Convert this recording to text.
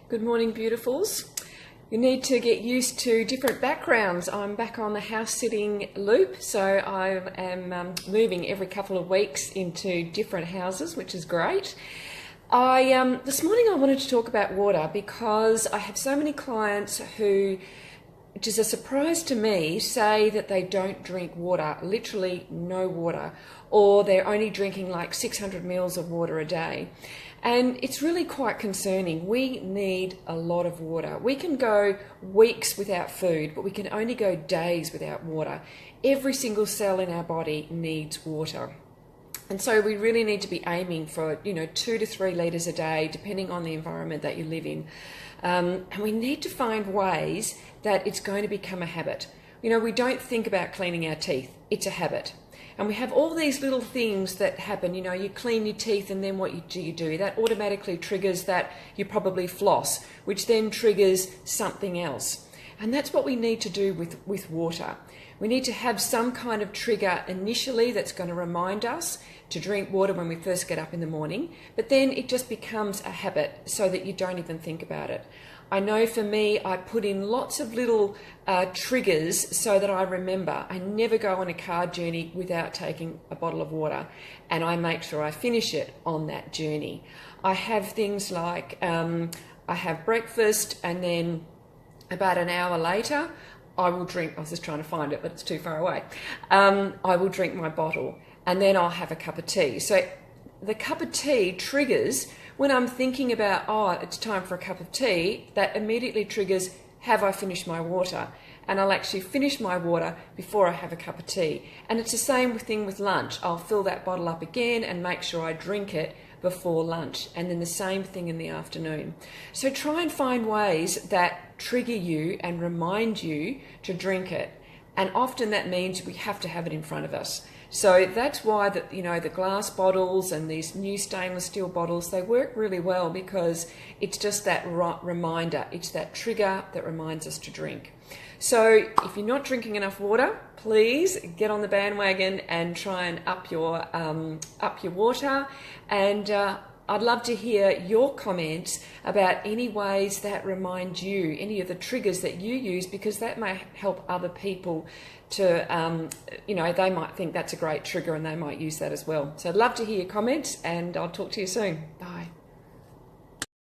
Good morning, beautifuls. You need to get used to different backgrounds. I'm back on the house sitting loop, so I am moving every couple of weeks into different houses, which is great. This morning I wanted to talk about water because I have so many clients who, which is a surprise to me, say that they don't drink water, literally no water, or they're only drinking like 600 mils of water a day. And it's really quite concerning. We need a lot of water. We can go weeks without food, but we can only go days without water. Every single cell in our body needs water. And so we really need to be aiming for, 2 to 3 litres a day, depending on the environment that you live in. And we need to find ways that it's going to become a habit. We don't think about cleaning our teeth. It's a habit. And we have all these little things that happen. You clean your teeth and then what do you do? That automatically triggers that you probably floss, which then triggers something else. And that's what we need to do with water. We need to have some kind of trigger initially that's going to remind us to drink water when we first get up in the morning, but then it just becomes a habit so that you don't even think about it. I know for me, I put in lots of little triggers so that I remember. I never go on a car journey without taking a bottle of water, and I make sure I finish it on that journey. I have things like I have breakfast, and then about an hour later, I will drink, I was just trying to find it, but it's too far away. I will drink my bottle, and then I'll have a cup of tea. So the cup of tea triggers when I'm thinking about, it's time for a cup of tea, that immediately triggers, have I finished my water? And I'll actually finish my water before I have a cup of tea. And it's the same thing with lunch. I'll fill that bottle up again and make sure I drink it before lunch. And then the same thing in the afternoon. So try and find ways that trigger you and remind you to drink it. And often that means we have to have it in front of us. So that's why the glass bottles and these new stainless steel bottles, they work really well because it's just that reminder. It's that trigger that reminds us to drink. So if you're not drinking enough water, please get on the bandwagon and try and up your water. And I'd love to hear your comments about any ways that remind you, any of the triggers that you use, because that may help other people to, they might think that's a great trigger and they might use that as well. So I'd love to hear your comments, and I'll talk to you soon. Bye.